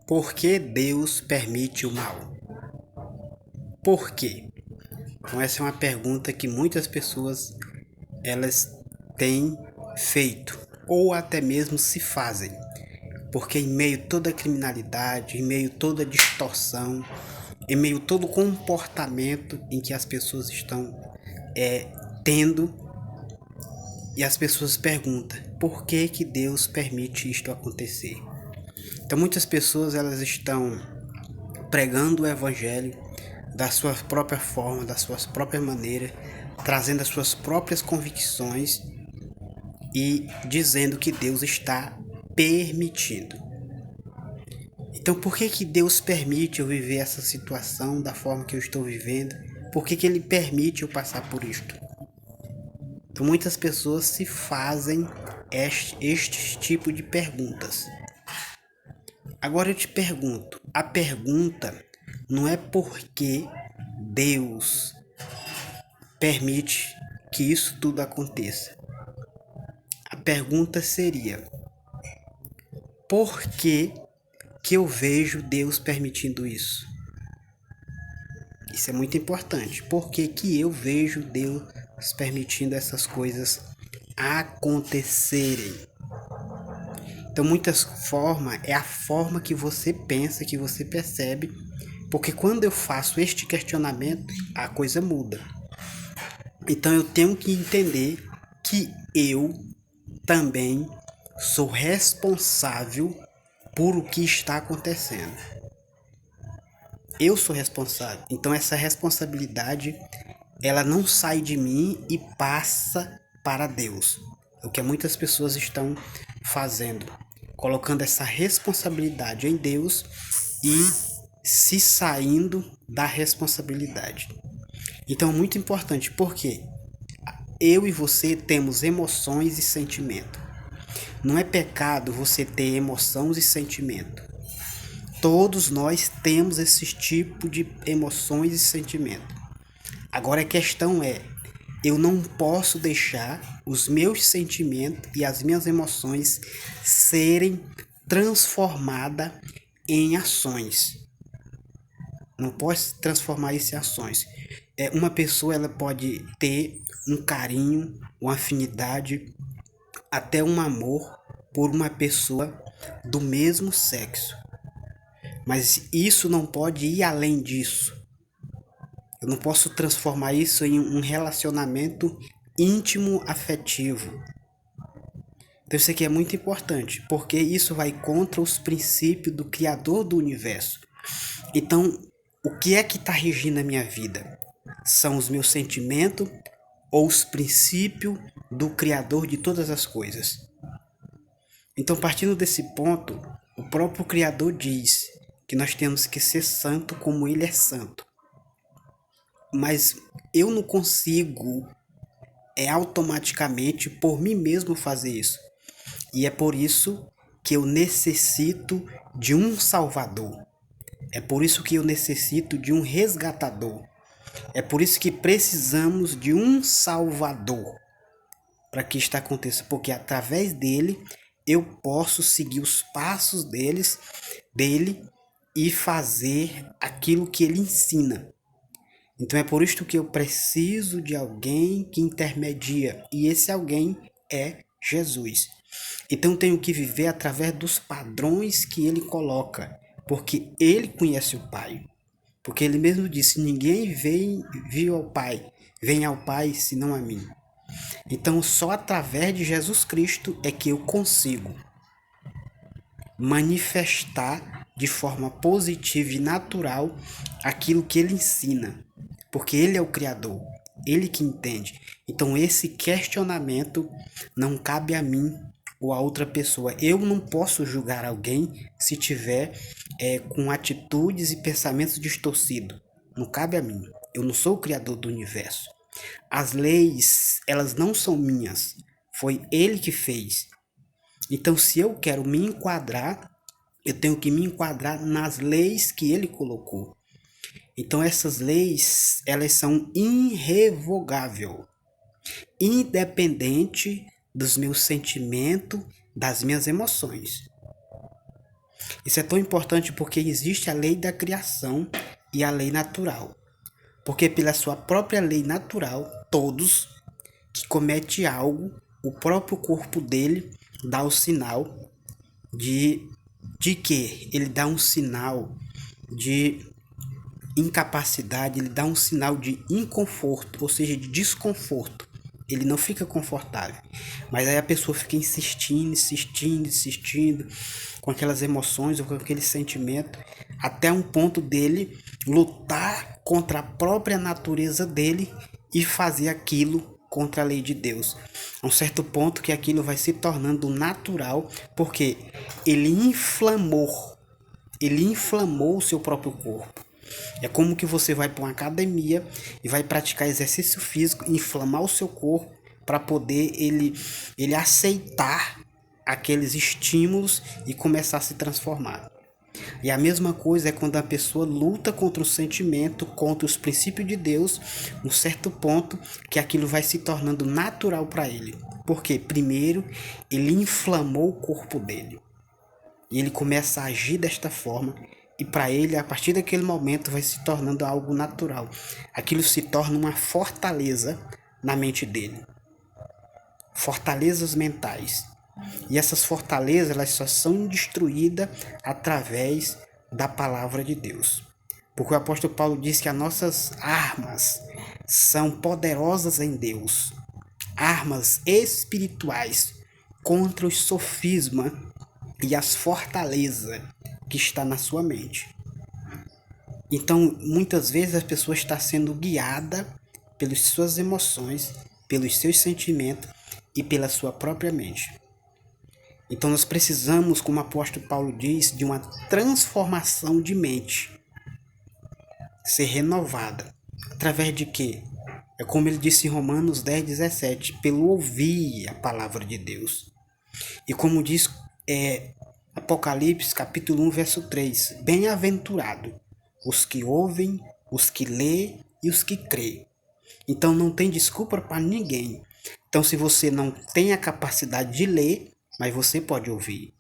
Por que Deus permite o mal? Por quê? Então essa é uma pergunta que muitas pessoas elas têm feito ou até mesmo se fazem. Porque em meio a toda a criminalidade, em meio a toda a distorção, em meio a todo o comportamento em que as pessoas estão tendo, e as pessoas perguntam, por que que Deus permite isto acontecer? Então muitas pessoas elas estão pregando o evangelho da sua própria forma, da sua própria maneira, trazendo as suas próprias convicções e dizendo que Deus está permitindo. Então por que que Deus permite eu viver essa situação da forma que eu estou vivendo? Por que que Ele permite eu passar por isto? Então muitas pessoas se fazem este tipo de perguntas. Agora eu te pergunto, a pergunta não é porque Deus permite que isso tudo aconteça. A pergunta seria, por que que eu vejo Deus permitindo isso? Isso é muito importante. Por que que eu vejo Deus permitindo essas coisas acontecerem? Então, muitas formas é a forma que você pensa, que você percebe, porque quando eu faço este questionamento, a coisa muda. Então, eu tenho que entender que eu também sou responsável por o que está acontecendo. Eu sou responsável. Então, essa responsabilidade, ela não sai de mim e passa para Deus. É o que muitas pessoas estão fazendo, colocando essa responsabilidade em Deus e se saindo da responsabilidade. Então é muito importante, porque eu e você temos emoções e sentimento. Não é pecado você ter emoções e sentimento. Todos nós temos esse tipo de emoções e sentimento. Agora a questão é, eu não posso deixar os meus sentimentos e as minhas emoções serem transformadas em ações. Não posso transformar isso em ações. Uma pessoa ela pode ter um carinho, uma afinidade, até um amor por uma pessoa do mesmo sexo. Mas isso não pode ir além disso. Eu não posso transformar isso em um relacionamento íntimo afetivo. Então isso aqui é muito importante, porque isso vai contra os princípios do Criador do Universo. Então, o que é que está regindo a minha vida? São os meus sentimentos ou os princípios do Criador de todas as coisas? Então, partindo desse ponto, o próprio Criador diz que nós temos que ser santo como Ele é santo. Mas eu não consigo automaticamente por mim mesmo fazer isso. E é por isso que eu necessito de um Salvador. É por isso que eu necessito de um resgatador. É por isso que precisamos de um Salvador para que isto aconteça, porque através dele eu posso seguir os passos dele e fazer aquilo que ele ensina. Então é por isso que eu preciso de alguém que intermedia, e esse alguém é Jesus. Então eu tenho que viver através dos padrões que ele coloca, porque ele conhece o Pai. Porque ele mesmo disse, ninguém viu ao Pai, vem ao Pai senão a mim. Então só através de Jesus Cristo é que eu consigo manifestar de forma positiva e natural aquilo que ele ensina, porque ele é o Criador, ele que entende. Então esse questionamento não cabe a mim ou a outra pessoa. Eu não posso julgar alguém se tiver com atitudes e pensamentos distorcidos. Não cabe a mim. Eu não sou o Criador do universo. As leis, elas não são minhas. Foi ele que fez. Então, se eu quero me enquadrar, eu tenho que me enquadrar nas leis que ele colocou. Então, essas leis, elas são irrevogáveis, independente dos meus sentimentos, das minhas emoções. Isso é tão importante porque existe a lei da criação e a lei natural. Porque pela sua própria lei natural, todos que cometem algo, o próprio corpo dele dá o sinal de que ele dá um sinal de incapacidade, ele dá um sinal de inconforto, ou seja, de desconforto. Ele não fica confortável. Mas aí a pessoa fica insistindo, com aquelas emoções ou com aquele sentimento, até um ponto dele lutar contra a própria natureza dele e fazer aquilo contra a lei de Deus. A um certo ponto que aquilo vai se tornando natural, porque ele inflamou o seu próprio corpo. É como que você vai para uma academia e vai praticar exercício físico, inflamar o seu corpo para poder ele aceitar aqueles estímulos e começar a se transformar. E a mesma coisa é quando a pessoa luta contra o sentimento, contra os princípios de Deus, um certo ponto que aquilo vai se tornando natural para ele. Porque primeiro ele inflamou o corpo dele. E ele começa a agir desta forma. E para ele, a partir daquele momento, vai se tornando algo natural. Aquilo se torna uma fortaleza na mente dele. Fortalezas mentais. E essas fortalezas, elas só são destruídas através da palavra de Deus. Porque o apóstolo Paulo diz que as nossas armas são poderosas em Deus. Armas espirituais contra os sofismas e as fortalezas que está na sua mente. Então, muitas vezes a pessoa está sendo guiada pelas suas emoções, pelos seus sentimentos e pela sua própria mente. Então, nós precisamos, como o apóstolo Paulo diz, de uma transformação de mente, ser renovada. Através de quê? É como ele disse em Romanos 10:17, pelo ouvir a palavra de Deus. E como diz Apocalipse capítulo 1, verso 3, bem-aventurado os que ouvem, os que lê e os que crê. Então não tem desculpa para ninguém. Então se você não tem a capacidade de ler, mas você pode ouvir.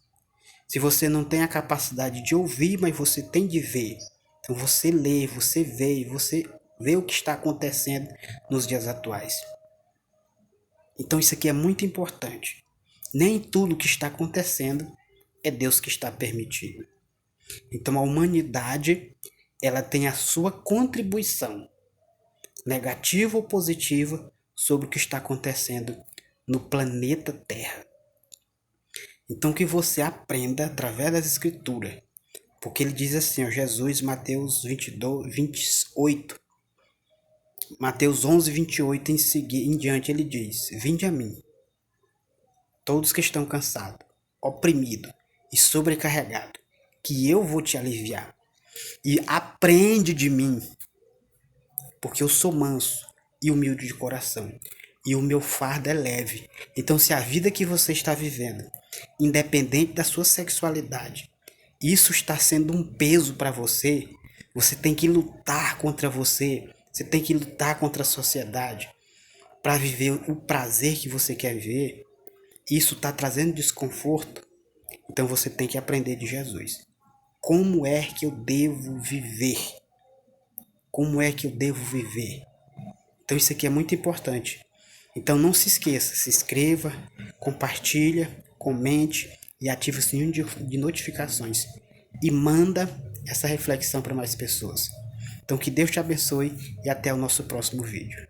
Se você não tem a capacidade de ouvir, mas você tem de ver. Então você lê, você vê e você vê o que está acontecendo nos dias atuais. Então isso aqui é muito importante. Nem tudo que está acontecendo é Deus que está permitindo. Então a humanidade, ela tem a sua contribuição, negativa ou positiva, sobre o que está acontecendo no planeta Terra. Então que você aprenda através das Escrituras. Porque ele diz assim, ó, Jesus, Mateus 28, Mateus 11, 28 em diante, ele diz, vinde a mim, todos que estão cansados, oprimidos e sobrecarregados, que eu vou te aliviar. E aprende de mim, porque eu sou manso e humilde de coração, e o meu fardo é leve. Então, se a vida que você está vivendo, independente da sua sexualidade, isso está sendo um peso para você, você tem que lutar contra você tem que lutar contra a sociedade para viver o prazer que você quer viver. Isso está trazendo desconforto, então você tem que aprender de Jesus. Como é que eu devo viver? Como é que eu devo viver? Então isso aqui é muito importante. Então não se esqueça, se inscreva, compartilha, comente e ative o sininho de notificações. E manda essa reflexão para mais pessoas. Então que Deus te abençoe e até o nosso próximo vídeo.